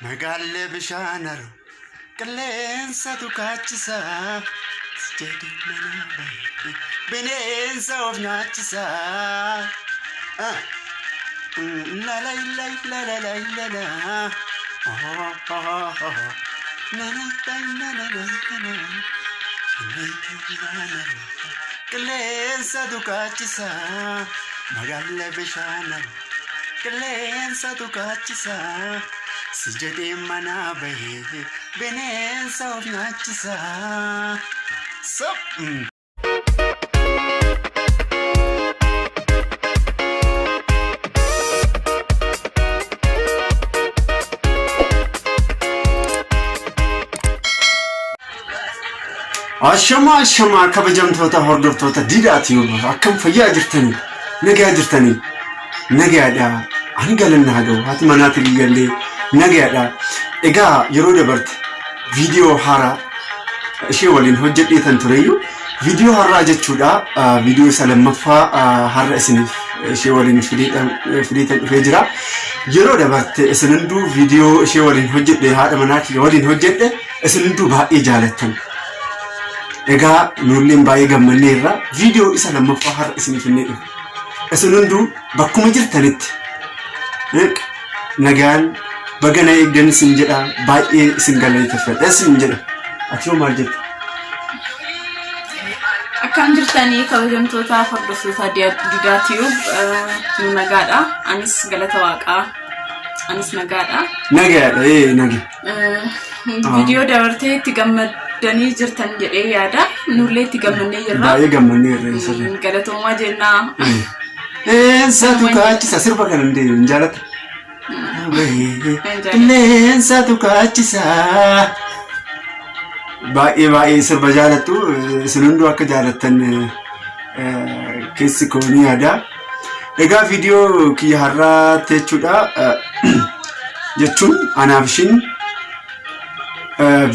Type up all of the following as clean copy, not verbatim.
Magalle bishanar kallensa tukachisa Jadi mana bayi bineensa of nyaachisa La la la la la la la la Oh oh oh Na na na na na na na kallensa tukachisa Magalle bishanar kallensa tukachisa Sijade mana bahi bineensa of nyaachisa So Ashama kabajamtoota hordoftoota diidaati akkam fayyaa jirtanii nagaa jirtanii nagaadha hangalanna hagau haati manaati ligallee nagaadha egaa yeroo dabarte viidiyoo haaraa ishee waliin hojjedheetan tureyyuu viidiyoo haaraa jechuudha viidiyoo isa lammaffaa har'a isiniif ishee waliin fideetan dhufee jira yeroo dabarte isin hunduu viidiyoo ishee waliin hojjedhe haadha manaati waliin hojjedhe isin hunduu baay'ee jaalattan egaa nulleen baay'ee gammanneerra viidiyoo isa lammaffaa har'a isiniif finnee isin hunduu bakkuma jirtanitti nagaan bagana eegdan isin jedha baay'ee isin galateeffadha isin jedha ati yoo maal jettu akkam jirtanii kabajamtoota hordoftoota diidaatiyu nu nagaadha anis galata waaqaa anis nagaadha nage viidiyoo dabartee itti gammadanii jirtan jedhee yaada nullee itti gammannee jirra baay'ee gammanneerra galatoomaa jennaa Satu kaachisa sirba kana hin jaalata Satu kaachisa baay'ee sirba jaalattu isin hunduu akka jaalattan keessi koonii yaada egaa viidiyoo kiyya har'aa jechuudha jechuun anaaf ishiin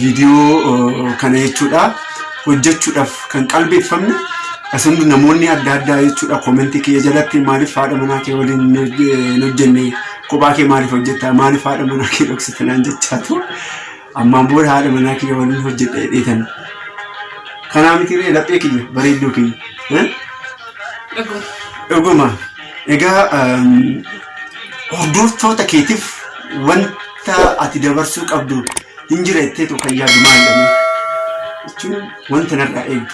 viidiyoo kana jechuudha hojjechuudhaaf kan qalbeeffamne asundu namoonni adda addaa jechuudha komentii kiyya jalatti maaliif haadha manaa kee waliin hojjenne kophaa kee maaliif hojjetta maaliif haadha manaa kee dhoksite naan jechaatu ammaan booda haadha manaa kiyya waliin hojjedhe dheetan kanaa miti laphee kiyya bareedduu kiyya dhuguma egaa hordoftoota keetiif wanta ati dabarsuu qabdu hin jira jetteetu kan yaadu maal jechuun wanta narraa eegdu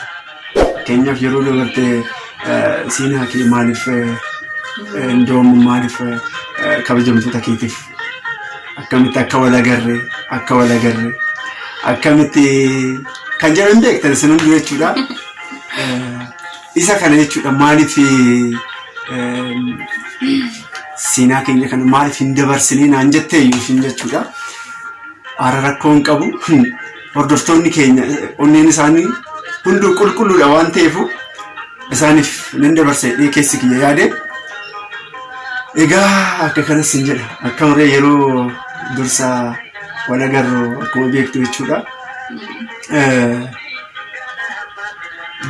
keenyaaf yeroo dabarte siinaa kee maaliif ndoom maaliif kabajamtoota keetiif akkamitti akka walagarre akkamitti kan jedhan beektan isin hundi jechuudha isa kana jechuudha maaliif siinaa keenya kana maaliif hin dabarsinee naan jetteeyyuu isin jechuudha ara rakkoon qabu hordoftoonni keenya onneen isaanii hunduu qulqulluudha waan ta'eef isaaniif nan dabarsadhee keessi kiyya yaade egaa akka kanas hin jedha akka maree yeroo dursa walagarru akkuma beektu jechuudha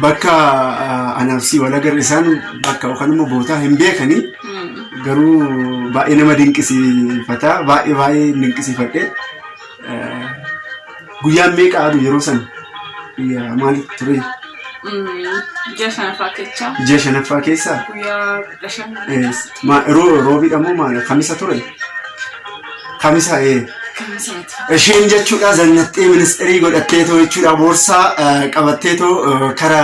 bakka anaafsii walagarri isaan bakka yookaan immoo bootaa hin beekanii garuu baay'ee nama dinqisiifata baay'ee dinqisiifadhe guyyaan meeqa aadu yeroo san guyyaa maaliif ture? Ji'a shanaffaa keessa? Guyyaa 15. Roobiidha moo maal? Kamisa ture? Kamisa isheen jechuudha zannattee ministeerii godhatteetoo jechuudha boorsaa qabatteetoo kara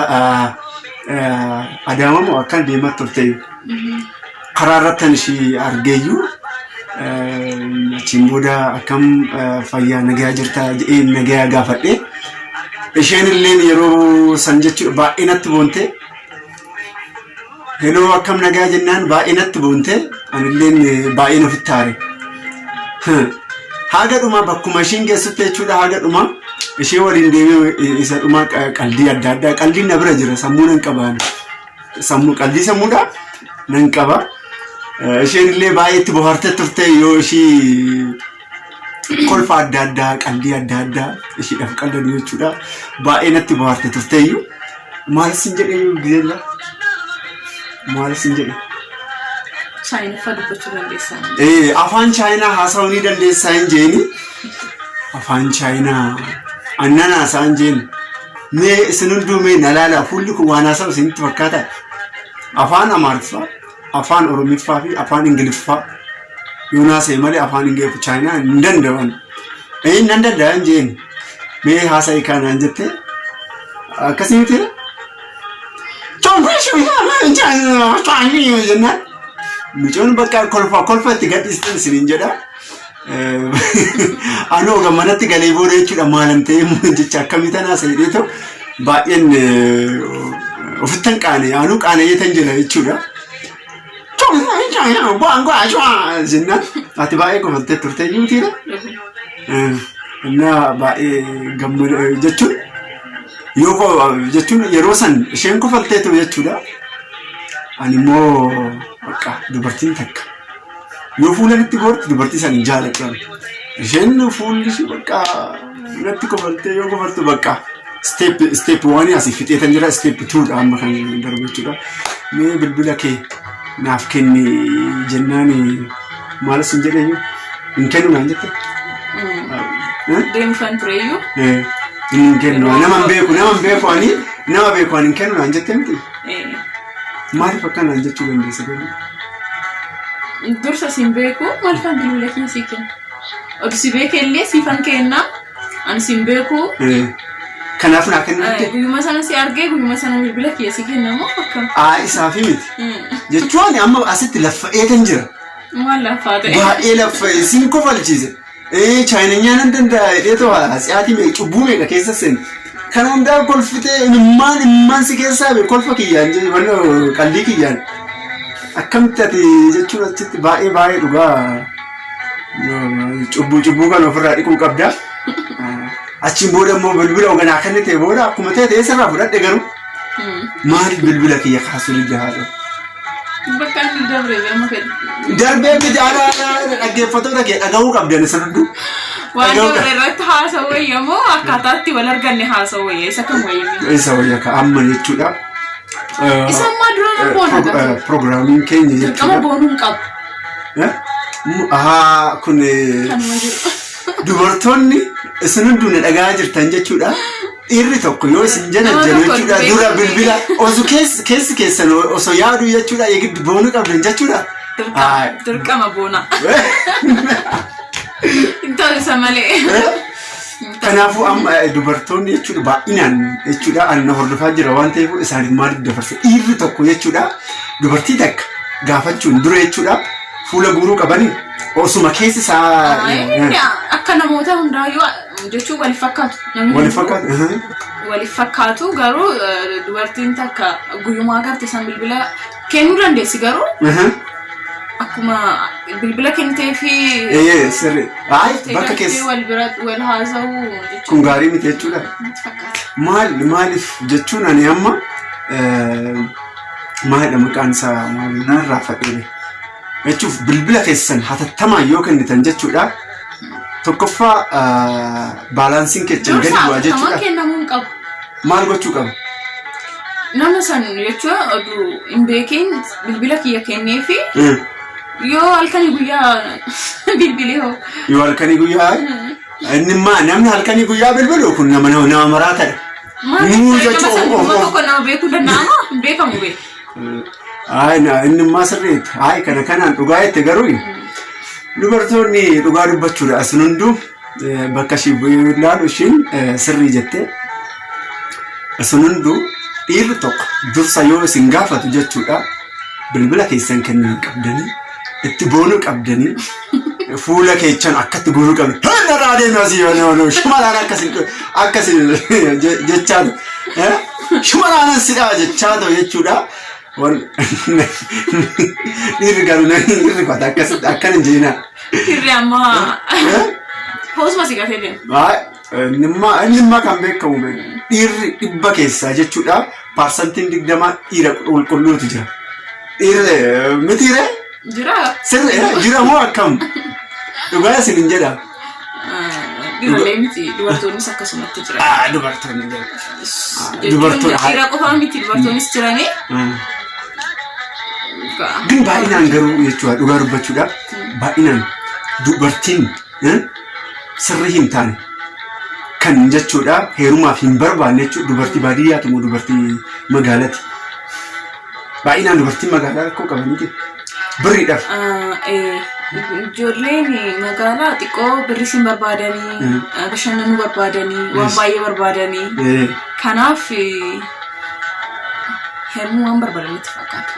Adaamamoo akkan deemaa turte karaa irrattan ishii argeeyyuu achiin booda akkam fayyaa nagaa jirta jedhee nagaa gaafadhe isheen illee yeroo san jechuudha baay'ee natti boonte heloo akkam nagaa jennaan baay'ee natti boonte anillee baay'ee ofitti taare haga dhuma bakkuma ishiin geessutti jechuudha haga dhuma ishee waliin deemee isa dhuma qaldii adda addaa qaldiin na bira jira sammuu nan qabaan qaldii sammuudha nan qaba isheen illee baay'eetti bohaartee turte yoo ishii kolfa adda addaa qaldii adda addaa ishiidhaaf qaldadu jechuudha baay'ee natti bohaartee turteeyyuu maal sin jedhee gizeella maal sin jedhe Chaayinaa dubbachuu dandeessan. Afaan Chaayinaa haasawuu ni dandeessaa hin jeeni. Afaan Chaayinaa annana haasaan jeeni. Mee isin hunduu mee na laala fuulli kun waan haasawu isinitti fakkaata. Afaan Amaariffaa, afaan Oromiffaa fi afaan Ingiliffaa yoo naasee malee afaan Ingiliffaa Chaayinaa hin danda'an. Nan danda'an jeeni. Mee haasa'ii kanaan jettee akkasii miti. Jennaan mucoon bakka kolfa itti gadhiistan isiniin jedha. Anoo gammanatti galee booda jechuudha maalan ta'e jecha akkamii tanaa sayidee ta'u baay'een ofittan qaanee anuu qaaneeyyeetan jira jechuudha. Jennaan ati baay'ee kofaltee turtee jiruutiidha. Innaa baay'ee gammada jechuun jechuun yeroo san isheen kofaltee ta'u jechuudha. Ani immoo bakka dubartiin takka yoo fuula itti goorti dubartii san hin jaaladhan. Isheen fuulli ishee bakka natti kofaltee yoo kofaltu bakka step 1 asii fixeetan jira step 2 dha amma kan darbu jechuudha. Mee bilbila kee naaf kenni jennaan maalas hin jedheenyu hin kennu naan jette. Deemfan tureeyyuu. Hin kennu nama beeku ani nama beeku ani hin kennu naan jette miti. Maaliif akkanaan jechuu dandeessa galii? Dursa siin beeku maalfaan bilbila kee sii kenna? Oduu si beekellee siifan kenna ani siin beeku. Kanaaf naa kennu. Guyyuma sana si argee guyyuma sana bilbila kee sii kenna moo akkam? Isaafi miti. Jechuun amma asitti laffa'ee kan jira. Maal laffaa ta'e? Baay'ee laffa'ee siin kofalchiise. Chaayinaa nan danda'a dheetoo haasiyaatii mee cubbuu meeqa keessa seeni. Kan hundaa kolfitee immaan si keessaa bee kolfa kiyyaan jechuun qallii kiyyaan akkamitti ati jechuun achitti baay'ee dhugaa cubbuu kan ofirraa dhiquu qabda. Achiin booda immoo bilbila oganaa kan ta'e booda akkuma ta'e sirraa fudhadhe garuu maaliif bilbila kiyya kaasuu ni jahaadha. Bakka inni darbee dhaggeeffattoota kee dhagahuu qabdan sirriidduu. Waan irratti haasawuu wayyamoo akkaataatti wal arganne haasawuu wayya isa kam wayyaa? Isa wayya ka amma jechuudha. Isa ammaa dura boona gaafa. Pirogiraamiin keenya jechuudha. Dirqama boonuun qabu. Kun dubartoonni isin hunduu na dhagaa jirtan jechuudha. Dhiirri tokko yoo isin janajjanu jechuudha dura bilbila osoo keessi keessan osoo yaadu jechuudha eegiddu boonuu qabdan jechuudha. Dirqama boona. Intalisa malee. Kanaafuu amma dubartoonni jechuudha baay'inaan jechuudha ani na hordofaa jira waan ta'eef isaaniif maaliif dabarse dhiirri tokko jechuudha dubartii takka gaafachuun dura jechuudha fuula guuruu qabanii osuma keessi isaa. Akka namoota hundaayyuu jechuun waliif fakkaatu. Waliif fakkaatu garuu dubartiin takka guyyumaa garte san bilbila kennuu dandeessi garuu. Akkuma bilbila kennitee fi sirrii bakka keessa wal haasa'uu kun gaarii miti jechuudha. Maaliif jechuun ani amma maalidha maqaan isaa narraa fadhee jechuuf bilbila keessan hatattamaan yoo kennitan jechuudha. Tokkoffaa baalaansiin keessan gadi bu'aa jechuudha. Maal gochuu qabu? Nama san jechuudha oduu hin beekin bilbila kiyya kennee fi yoo halkanii guyyaa bilbilee hoo. Yoo halkanii guyyaa namni halkanii guyyaa bilbilu kun nama maraatadha. Maaliif tokko nama beekuu danda'ama? Beekamu beeku. Inni immoo sirreetti. Kanaan dhugaa jette garuu dubartoonni dhugaa dubbachuudha asin hunduu bakka ishee ilaalu isheen sirrii jettee asin hunduu dhiirri tokko dursa yoo isin gaafatu jechuudha bilbila keessan kennuu qabdanii itti boonuu qabdanii fuula keechan akkatti guuruu qabdu. Hanna raadeen asii yoo shumaraan akkasii jechaa shumaraan sidhaa jechaa ta'u jechuudha. Dhiirri garuu dhiirri fata akkana hin jeenaa. Dhiirri ammaa hoosuma si gatee deema. Inni immoo kan beekamu dhiirri 100 keessaa jechuudha parsantiin 20 dhiira qulqulluutu jira. Dhiirri mitiiree? Jira. Jira moo akkam? Dhugaa isin hin jedha. Dhiirri miti dubartoonnis akkasumatti jira. Dubartoonni jira. Dhiira qofaa miti dubartoonnis jiranii. Gin baay'inaan garuu jechuudha dhugaa dubbachuudha. Baay'inaan dubartiin sirrii hin taane kan jechuudha heerumaaf hin barbaanne jechuudha dubartii baadiyyaatu moo dubartii magaalaati. Baay'inaan dubartiin magaalaa rakkoo qabanii birriidhaaf. Ijoolleen magaalaa xiqqoo birrii siin barbaadanii bashannanuu barbaadanii waan baay'ee barbaadanii kanaaf heerumuu waan barbaadanitti fakkaatu.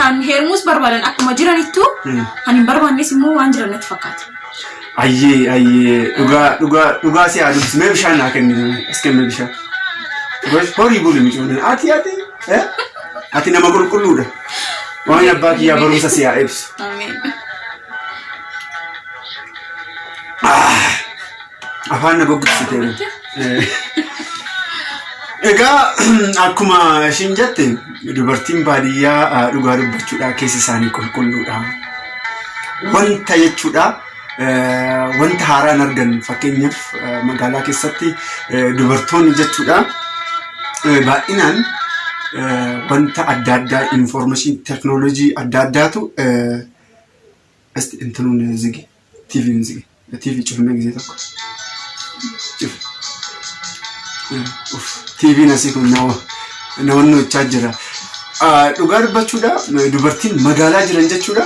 Kan heerumuus barbaadan akkuma jiranittu kan hin barbaannes immoo waan jiranitti fakkaatu. Ayyee dhugaa si yaadus mee bishaan naa kenni as kenne bishaan. Horii bulu micuun ati nama qulqulluudha. Waan abbaa kiyyaa barumsa si haa ibsu. Afaan na goggogsitee. Egaa akkuma ishiin jette dubartiin baadiyyaa dhugaa dubbachuudha keessi isaanii qulqulluudha. Wanta jechuudha wanta haaraan argan fakkeenyaaf magaalaa keessatti dubartoonni jechuudha baay'inaan wanta adda addaa information technology adda addaatu እንትኑን ዝጊ ቲቪውን ዝጊ ቲቪ ጭፍና ጊዜ ተኮ ጭፍ ቲቪ ነሲኩ ነው ቻጀራ dhugaa dubbachuudha dubartiin magaalaa jiran jechuudha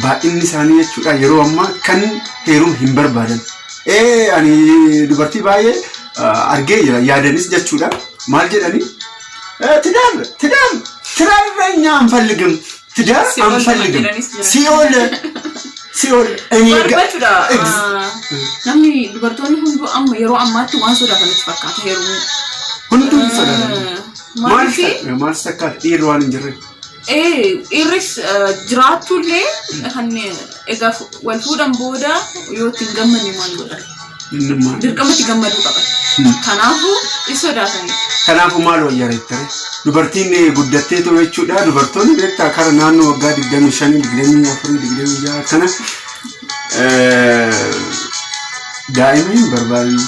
baay'inni isaanii jechuudha yeroo ammaa kan heeruun hin barbaadan ani dubartii baay'ee argee jira yaadanis jechuudha maal jedhanii ትዳር እኛ አንፈልግም ትዳር አንፈልግም ሲኦል namni dubartoonni hunduu amma yeroo ammaatti waan sodaatanitti fakkaata heerumuu. Hunduu sodaatan. Maal sakkaata dhiirri waan hin jirre. Dhiirris jiraatullee kan egaa wal fuudhan booda yoo ittiin gammanne maal godhan. Dirqamatti gammaduu qaban. Kanaafuu isa sodaatanii. Kanaafuu maal wayyareettare dubartiin guddattee ta'u jechuudha dubartoonni beektaa kara naannoo waggaa 25 24 26 kana daa'ima hin barbaadan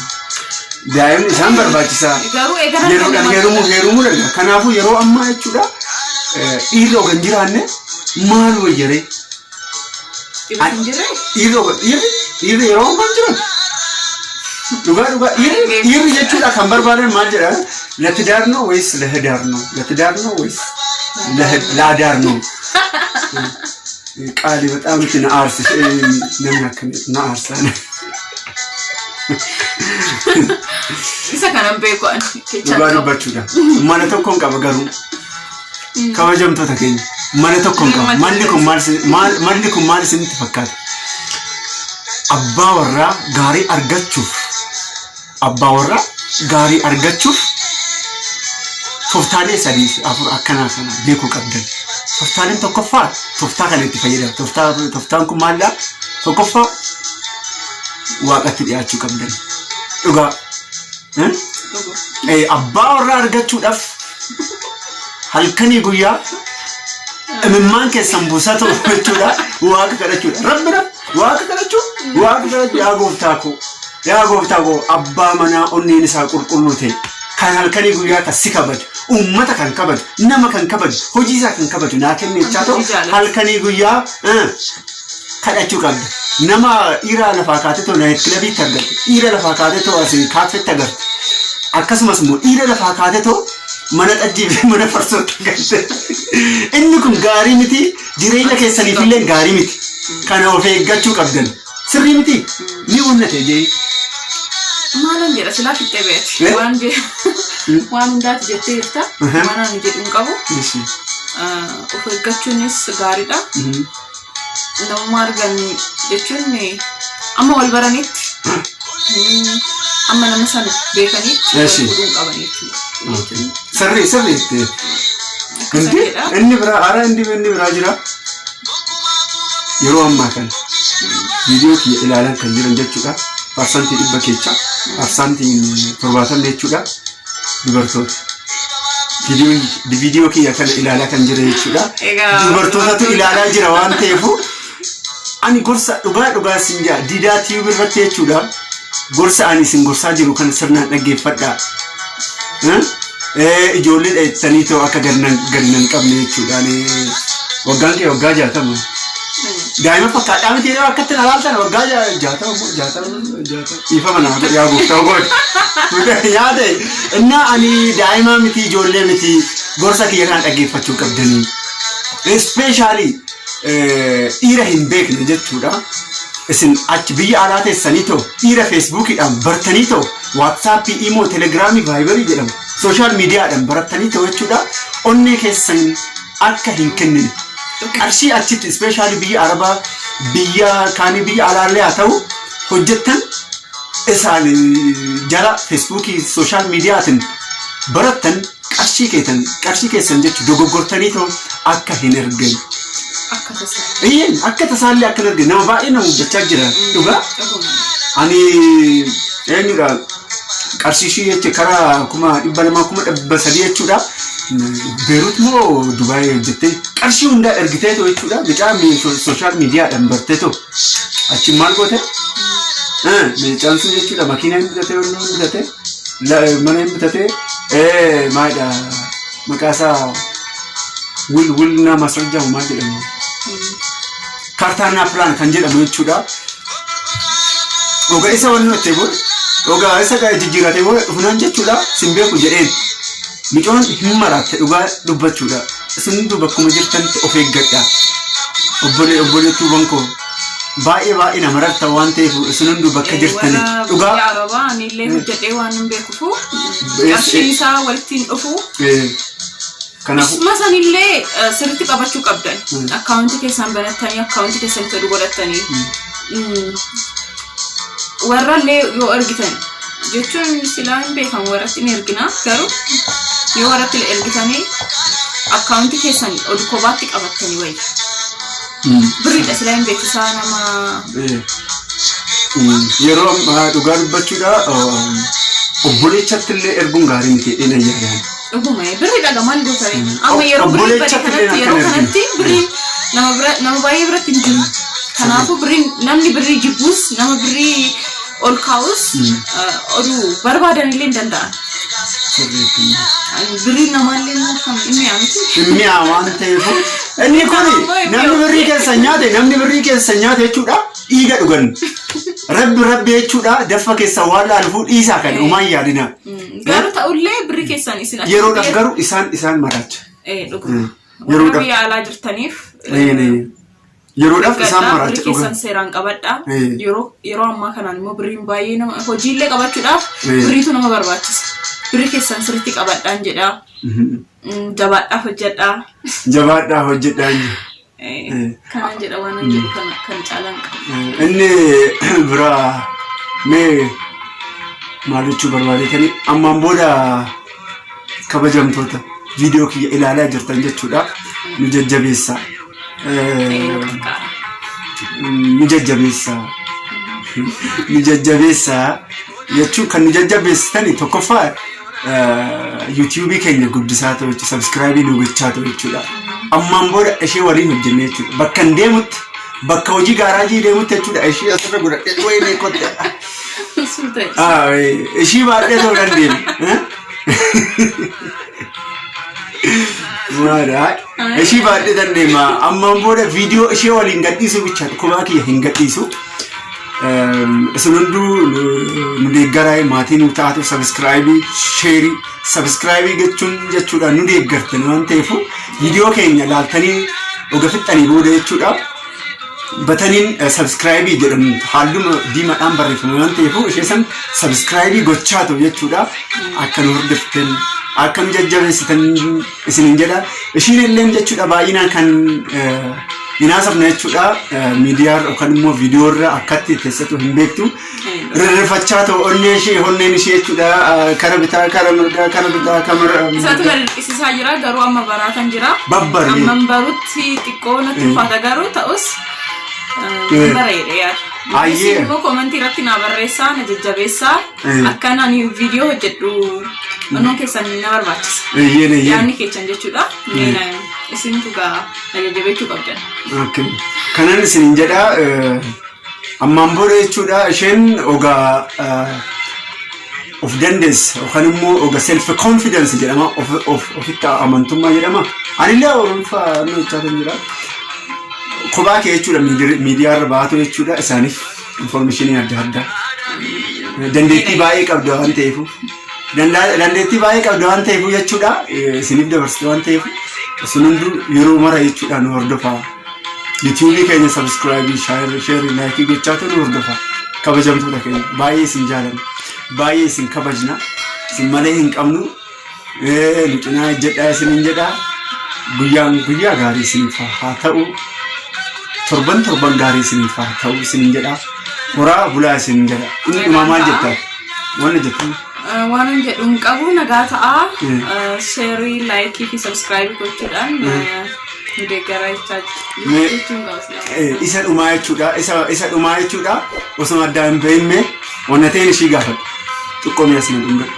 daa'imni isaan barbaachisaa yeroodhaan heerumuu danda'a kanaafuu yeroo ammaa jechuudha dhiirri ogan jiraanne maal wayyaree dhiirri yeroo ammaa jiran dhugaa dhiirri jechuudha kan barbaadan maal jedha ለትዳር ነው ወይስ ለህዳር ነው ለትዳር ነው ወይስ ለአዳር ነው ቃል በጣም እንትን አርስ ለምናከነ ናርሳነ ኢሰካናም በቆን ባሉባችሁዳ ማለት እኮን ቀበገሩ ከመጀምቶ ተገኝ ማለት እኮን ቀበ ማልኩም ማለት ስንት ፈካት አባወራ ጋሪ አርጋችሁ toftaalee sadii afur akkana kana beekuu qabdan toftaaleen tokkoffaa toftaa kana itti fayyadamu toftaan kun maal tokkoffaa waaqatti dhiyaachuu qabdan dhugaa abbaa warraa argachuudhaaf halkanii guyyaa imimmaan keessan buusatu jechuudha waaqa kadhachuudha rabbina waaqa kadhachuu yaa gooftaa koo abbaa manaa onneen isaa qulqulluu ta'e kan halkanii guyyaa tassi kabaju ummata kan kabaju nama kan kabaju hojii isaa kan kabaju naa kennechaa ta'u halkanii guyyaa kadhachuu qabda nama dhiira lafaa kaatee ta'u naayit kilabiitti argate dhiira lafaa kaatee ta'u asii kaafetti agarte akkasumas immoo dhiira lafaa kaatee ta'u mana xajjii fi mana farsootti agarte inni kun gaarii miti jireenya keessaniif illee gaarii miti kana of eeggachuu qabdan sirrii miti ni unnate jee maalan jedha silaa fixee beeti waan hundaati jettee jirta maanaan jedhuun qabu of eeggachuunis gaariidha namummaa argan jechuun amma wal baranitti amma nama sana beekanitti fuudhuun qaban jechuudha. Sirrii inni biraa jira yeroo ammaa kana viidiyoo kiyya ilaalan kan jiran jechuudha. Parsantii 100 keessa parsantii 70 jechuudha dubartoota viidiyoo kiyya kana ilaalaa kan jira jechuudha dubartootatu ilaalaa jira waan ta'eef ani gorsa dhugaa sinjaa diidaa tiiv irratti jechuudha gorsa ani sin gorsaa jiru kan sirnaan dhaggeeffadhaa ijoollee dheettanii ta'u akka gannan qabne jechuudha waggaan kee waggaa 60 daa'ima fakkaadhaa miti yeroo akkatti nalaaltan waggaa 60 ifa mana yaa guutaa godhe yaade inna ani daa'ima miti ijoollee miti gorsa kiyya kana dhaggeeffachuu qabdanii especially dhiira hin beekne jechuudha isin achi biyya alaa teessanii too dhiira feesbuukiidhaan bartanii too waatsaappii imoo telegiraamii vaayibarii jedhamu sooshaal miidiyaadhaan baratanii too jechuudha onnee keessan akka hin kennine qarshii achitti especially biyya arabaa biyya kaanii biyya alaallee haa ta'u hojjettan isaan jala feesbuukii sooshaal miidiyaatiin barattan qarshii keessan jechuun dogoggortanii too akka hin ergan. Akka tasaallee akka hin ergan nama baay'ee nama hojjechaa jira dhugaa. Ani eenyudha qarshii jecha karaa 200,000 jechuudha. Beirut moo Dubai hojjettee qarshii hundaa ergitee too jechuudha. Bicaa sooshaal miidiyaadhaan bartee too achi maal goote? Meeshaan sun jechuudha makiinaa hin bitatee wanni hin bitatee mana hin bitatee maadha maqaasaa wilna masarjaa maal jedhamu kaartaanaa pilaan kan jedhamu jechuudha. Ogaa isa wanni nutti booda ogaa isa jijjiiratee booda dhufnaan jechuudha sin beeku jedheen micoon hin maraatte dhugaa dubbachuudha. Isin bakkuma jirtanitti of eeggadhaa. Obboleettuu bankoo baay'ee nama rakka waan ta'eef isin hunduu bakka jirtanitti dhugaa arabaa anillee hojjedhee waan hin beekufu qarshii isaa walittiin dhufu kanaafuu masanillee sirriitti qabachuu qabdan akkaawuntii keessan banattanii akkaawuntii keessan itti godhattanii warrallee yoo ergitan jechuun silaa hin beekamu warratti ni ergina garuu yoo warratti ergitanii akkaawuntii keessan oduu kobaatti qabattanii wayi. Beriidha silaa hin beeksisaa nama yeroo dhugaa dubbachuudha obboleechatti illee erguun gaarii miti dheena yaadaan. Dhuguma beriidha gamaan gootare amma yeroo kanatti biriin nama baay'ee biratti hin jiru. Kanaafuu biriin namni birii jibbuus nama birii ol kaa'us oduu barbaadan illee hin danda'an. Biri namallee kan inni amti. Inni waan ta'eef inni kun namni birrii keessa nyaate jechuudha dhiiga dhugan. Rabbi jechuudha daffa keessa waan laaluuf dhiisaa kan uumaan yaadina. Garuu ta'ullee birrii keessan isin yeroodhaaf garuu isaan maraacha. Dhuguma. Yeroo biyya alaa jirtaniif yeroodhaaf isaan maraacha dhugan. Keessan seeraan qabadhaa. Yeroo ammaa kanaan immoo birriin baay'ee nama hojiillee qabachuudhaaf birriitu nama barbaachisa. Birrii keessan sirriitti qabadhaan jedhaa. Jabaadhaaf hojjedhaa. Kanaan jedha waan hin jedhu kan caalaan qabu. Inni biraa mee maal jechuu barbaadetanii ammaan booda kabajamtoota viidiyoo kiyya ilaalaa jirtan jechuudha. Nu jajjabeessaa. Jechuun kan nu jajjabeessitanii tokkoffaa YouTube keenya guddisaa ta'u jechuudha. Subscribe nu gochaa ta'u jechuudha. Ammaan booda ishee waliin hojjennee jechuudha. Bakka hin deemutti bakka hojii gaaraajii deemutti jechuudha. Ishee asirra godhadhee wayii kotte. Ishee baadhee ta'uu dandeenya. Maadhaa ishee baadhee dandeema. Ammaan booda viidiyoo ishee waliin gadhiisuu bicha kubaa kiyya hin gadhiisu. Isin hunduu nu deeggaraa maatii nu taatu subscribe jechuudha nu deeggartan waan ta'eef viidiyoo keenya laaltanii oga fixxanii booda jechuudha bataniin subscribe jedhamu halluu diimaadhaan barreeffame waan ta'eef ishee san subscribe gochaa ta'u jechuudha akka nu hordoftan akka nu jajjabeessitan isinin jedha ishiin illee jechuudha baay'inaan kan inaasafna jechuudha miidiyaa yookaan immoo viidiyoo irra akkatti keessattuu hin beektu rirrifachaa ta'u onneen ishee jechuudha kana bitaa kana mirgaa kana bitaa kamara isaatu garisiisaa jira garuu amma baraatan jira babbarri amma barutti xiqqoo natti ulfaata garuu ta'us bareeda yaada ayyee immoo komentii irratti na barreessaa na jajjabeessaa akka ani viidiyoo hojjedhu manoo keessan na barbaachisa yaadni keessan jechuudha isin tugaa jajjabeechuu qabdan. Okay. Kanan isin jedha ammaan booda jechuudha isheen ogaa of dandeessa yookaan immoo oga self confidence jedhama ofitti amantummaa jedhama anillee oromoffaa jechaa kan jira kophaa kee jechuudha miidiyaa irra baatu jechuudha isaaniif informationii adda addaa dandeettii baay'ee qabdu waan ta'eef jechuudha isiniif dabarsite waan ta'eef isin hunduu yeroo mara jechuudha nu hordofaa YouTube keenya subscribe share like gochaa ta'u nu hordofaa kabajamtoota keenya baay'ee isin jaalanna baay'ee isin kabajna isin malee hin qabnu nu cinaa jedhaa isin jedhaa guyyaa gaarii isiniif haa ta'u torban gaarii isiniif haa ta'u isin jedhaa horaa bulaa isin jedha inni dhuma maal jettaa waan jettu waan jedhuun qabu nagaa ta'a share like fi subscribe gochuudhaan isa dhumaa jechuudha osoo addaan beekne wanna ta'een ishii gaafadhu xiqqoo mi'a asina dhungadhu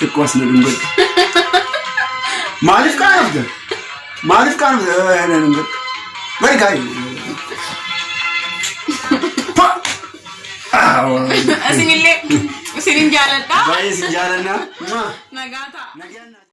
xiqqoo asina dhungadhu maaliif kaanafta bari kaayee isinillee isin jaaladha baay'ee isin jaalanna nagaa ta'a